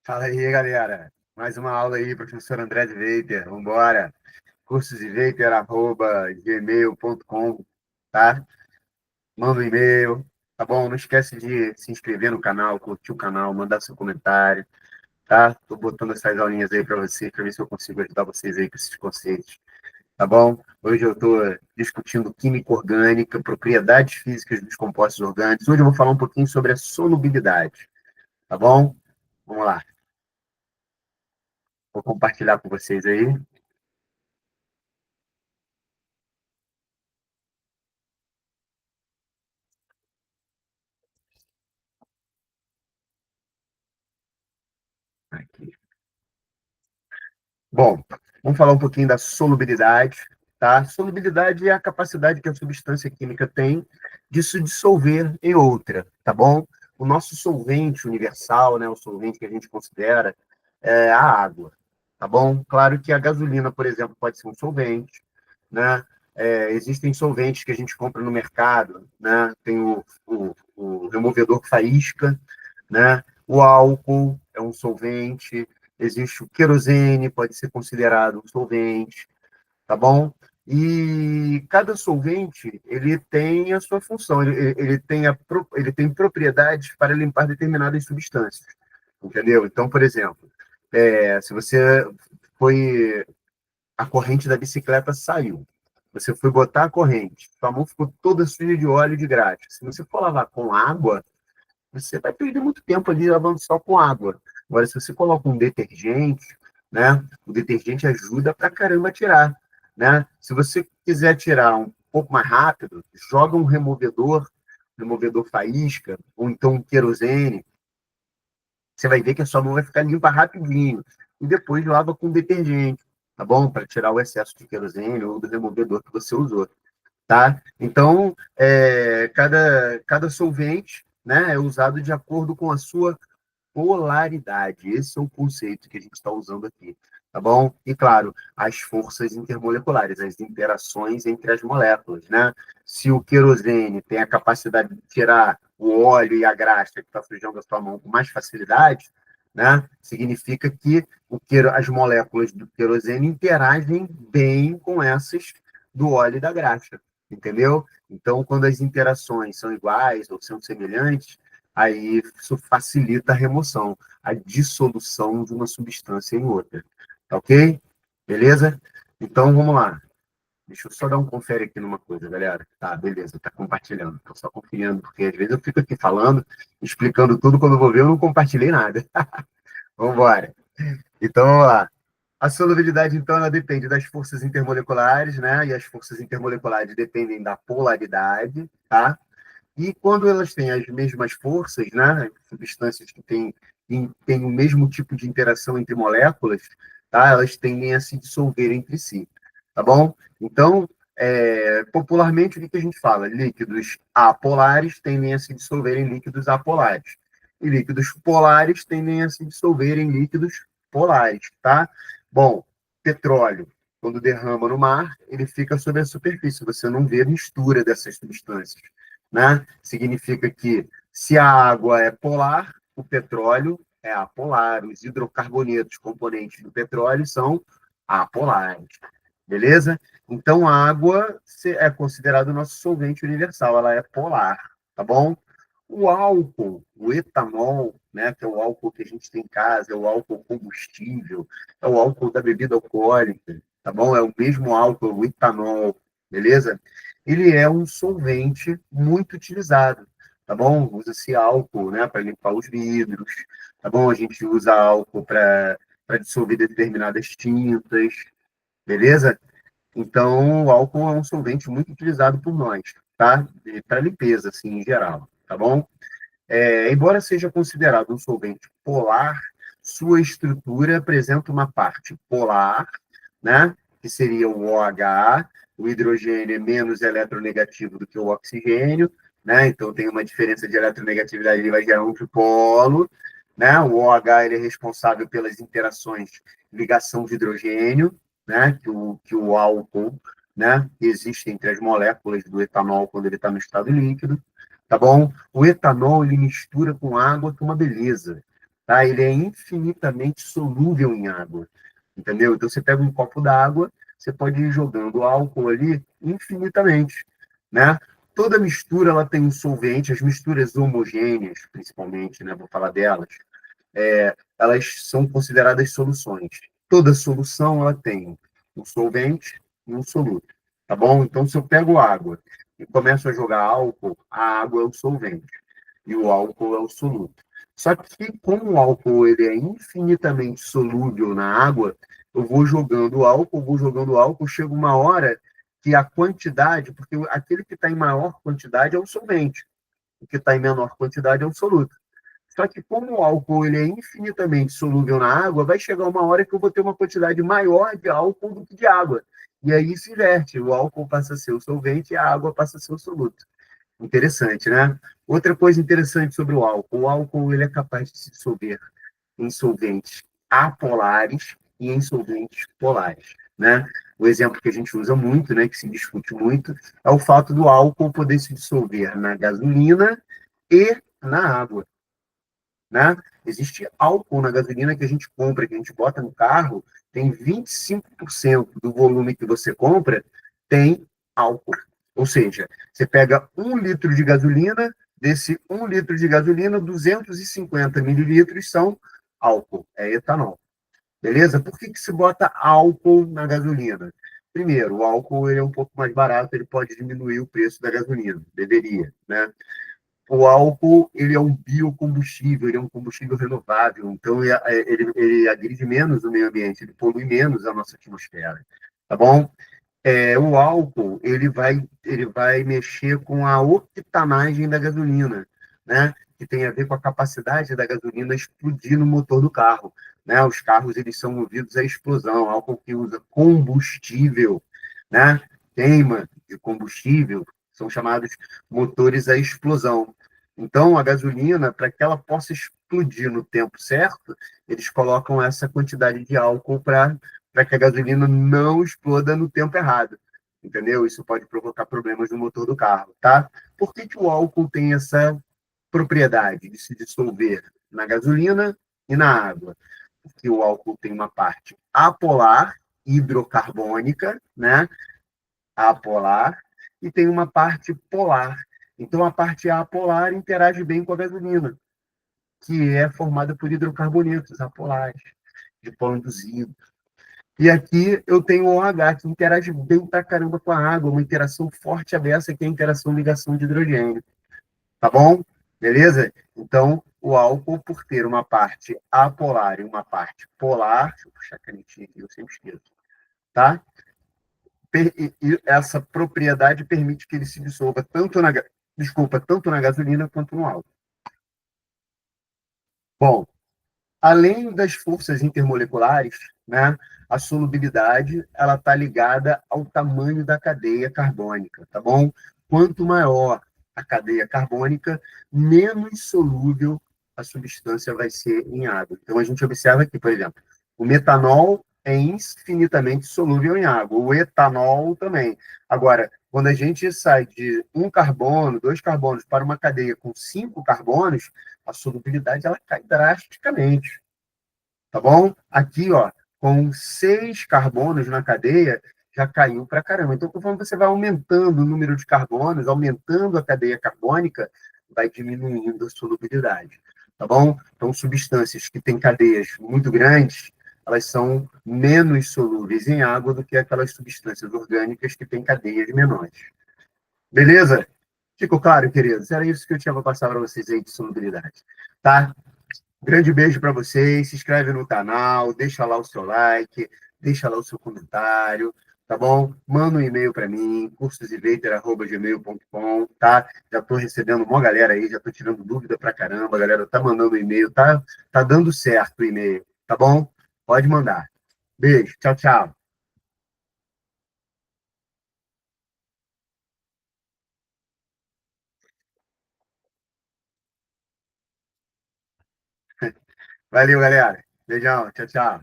Fala aí, galera. Mais uma aula aí, professor André de Veiter. Vambora. cursosdeveiter@gmail.com, tá? Manda um e-mail, tá bom? Não esquece de se inscrever no canal, curtir o canal, mandar seu comentário, tá? Tô botando essas aulinhas aí para vocês, para ver se eu consigo ajudar vocês aí com esses conceitos, tá bom? Hoje eu tô discutindo química orgânica, propriedades físicas dos compostos orgânicos. Hoje eu vou falar um pouquinho sobre a solubilidade, tá bom? Vamos lá. Vou compartilhar com vocês aí. Aqui. Bom, vamos falar um pouquinho da solubilidade, tá? Solubilidade é a capacidade que a substância química tem de se dissolver em outra, tá bom? O nosso solvente universal, né, o solvente que a gente considera, é a água, tá bom? Claro que a gasolina, por exemplo, pode ser um solvente, né? Existem solventes que a gente compra no mercado, né? Tem o removedor faísca, né? O álcool é um solvente, existe o querosene, pode ser considerado um solvente, tá bom? E cada solvente, ele tem a sua função, ele tem propriedades para limpar determinadas substâncias, entendeu? Então, por exemplo, se você foi, a corrente da bicicleta saiu, você foi botar a corrente, sua mão ficou toda suja de óleo de graxa. Se você for lavar com água, você vai perder muito tempo ali lavando só com água. Agora, se você coloca um detergente, né, o detergente ajuda pra caramba a tirar, né? Se você quiser tirar um pouco mais rápido, joga um removedor faísca, ou então um querosene, você vai ver que a sua mão vai ficar limpa rapidinho. E depois lava com detergente, tá bom? Para tirar o excesso de querosene ou do removedor que você usou, tá? Então, cada solvente, né, é usado de acordo com a sua polaridade. Esse é o conceito que a gente está usando aqui, tá bom? E, claro, as forças intermoleculares, as interações entre as moléculas, né? Se o querosene tem a capacidade de tirar o óleo e a graxa que está sujando a sua mão com mais facilidade, né? Significa que as moléculas do querosene interagem bem com essas do óleo e da graxa, entendeu? Então, quando as interações são iguais ou são semelhantes, aí isso facilita a remoção, a dissolução de uma substância em outra. Tá ok? Beleza? Então, vamos lá. Deixa eu só dar um confere aqui numa coisa, galera. Tá, beleza, tá compartilhando. Tô só confiando, porque às vezes eu fico aqui falando, explicando tudo, quando eu vou ver, eu não compartilhei nada. Vamos embora. Então, vamos lá. A solubilidade, então, ela depende das forças intermoleculares, né? E as forças intermoleculares dependem da polaridade, tá? E quando elas têm as mesmas forças, né, substâncias que têm o mesmo tipo de interação entre moléculas, tá, elas tendem a se dissolver entre si, tá bom? Então, popularmente, o que a gente fala? Líquidos apolares tendem a se dissolver em líquidos apolares. E líquidos polares tendem a se dissolver em líquidos polares, tá? Bom, petróleo, quando derrama no mar, ele fica sobre a superfície, você não vê a mistura dessas substâncias, né? Significa que se a água é polar, o petróleo é apolar, os hidrocarbonetos componentes do petróleo são apolares, beleza? Então, a água é considerada o nosso solvente universal, ela é polar, tá bom? O álcool, o etanol, né, que é o álcool que a gente tem em casa, é o álcool combustível, é o álcool da bebida alcoólica, tá bom? É o mesmo álcool, o etanol, beleza? Ele é um solvente muito utilizado, tá bom? Usa-se álcool, né, para limpar os vidros, tá bom? A gente usa álcool para dissolver determinadas tintas, beleza? Então, o álcool é um solvente muito utilizado por nós, tá? Para limpeza, assim, em geral, tá bom? Embora seja considerado um solvente polar, sua estrutura apresenta uma parte polar, né, que seria o OH, o hidrogênio é menos eletronegativo do que o oxigênio, né, então tem uma diferença de eletronegatividade, ele vai gerar um dipolo, né, o OH ele é responsável pelas interações, ligação de hidrogênio, né, que o álcool, né, existe entre as moléculas do etanol quando ele está no estado líquido, tá bom? O etanol, ele mistura com água, que é uma beleza. tá? Ele é infinitamente solúvel em água, entendeu? Então você pega um copo d'água, você pode ir jogando álcool ali infinitamente, né? Toda mistura ela tem um solvente, as misturas homogêneas, principalmente, né? Vou falar delas, elas são consideradas soluções. Toda solução ela tem um solvente e um soluto, tá bom? Então, se eu pego água e começo a jogar álcool, a água é o solvente e o álcool é o soluto. Só que como o álcool ele é infinitamente solúvel na água, eu vou jogando álcool, chega uma hora que a quantidade, porque aquele que está em maior quantidade é o solvente, o que está em menor quantidade é o soluto. Só que como o álcool ele é infinitamente solúvel na água, vai chegar uma hora que eu vou ter uma quantidade maior de álcool do que de água. E aí se inverte, o álcool passa a ser o solvente e a água passa a ser o soluto. Interessante, né? Outra coisa interessante sobre o álcool ele é capaz de se dissolver em solventes apolares e em solventes polares, né? O exemplo que a gente usa muito, né, que se discute muito, é o fato do álcool poder se dissolver na gasolina e na água, né? Existe álcool na gasolina que a gente compra, que a gente bota no carro, tem 25% do volume que você compra, tem álcool. Ou seja, você pega 1 litro de gasolina, desse 1 litro de gasolina, 250 mililitros são álcool, é etanol. Beleza? Por que se bota álcool na gasolina? Primeiro, o álcool ele é um pouco mais barato, ele pode diminuir o preço da gasolina, deveria, né? O álcool ele é um biocombustível, ele é um combustível renovável, então ele agride menos o meio ambiente, ele polui menos a nossa atmosfera, tá bom? O álcool ele vai mexer com a octanagem da gasolina, né? Que tem a ver com a capacidade da gasolina explodir no motor do carro, né? Os carros eles são movidos à explosão, álcool que usa combustível, né? Queima de combustível são chamados motores à explosão. Então, a gasolina, para que ela possa explodir no tempo certo, eles colocam essa quantidade de álcool para que a gasolina não exploda no tempo errado, entendeu? Isso pode provocar problemas no motor do carro, tá? Por que que o álcool tem essa propriedade de se dissolver na gasolina e na água? Porque o álcool tem uma parte apolar, hidrocarbônica, né? Apolar, e tem uma parte polar. Então, a parte apolar interage bem com a gasolina, que é formada por hidrocarbonetos apolares, de polo induzido. E aqui eu tenho o OH, que interage bem pra caramba com a água, uma interação forte a dessa, que é a interação ligação de hidrogênio. Tá bom? Beleza? Então, o álcool, por ter uma parte apolar e uma parte polar, deixa eu puxar a canetinha aqui, eu sempre esqueço, tá? E essa propriedade permite que ele se dissolva tanto na gasolina quanto no álcool. Bom, além das forças intermoleculares, né, a solubilidade ela está ligada ao tamanho da cadeia carbônica, tá bom? Quanto maior a cadeia carbônica, menos solúvel a substância vai ser em água. Então a gente observa aqui, por exemplo, o metanol é infinitamente solúvel em água, o etanol também. Agora, quando a gente sai de um carbono, dois carbonos para uma cadeia com 5 carbonos, a solubilidade ela cai drasticamente, tá bom? Aqui, ó, com 6 carbonos na cadeia, já caiu para caramba. Então, conforme você vai aumentando o número de carbonos, aumentando a cadeia carbônica, vai diminuindo a solubilidade, tá bom? Então, substâncias que têm cadeias muito grandes, elas são menos solúveis em água do que aquelas substâncias orgânicas que têm cadeias menores. Beleza? Ficou claro, queridos? Era isso que eu tinha para passar para vocês aí de solubilidade, tá? Grande beijo para vocês, se inscreve no canal, deixa lá o seu like, deixa lá o seu comentário, tá bom? Manda um e-mail para mim, cursoseviter@gmail.com, tá? Já estou recebendo uma galera aí, já estou tirando dúvida pra caramba, a galera tá mandando e-mail, tá dando certo o e-mail, tá bom? Pode mandar. Beijo, tchau, tchau. Valeu, galera. Beijão, tchau, tchau.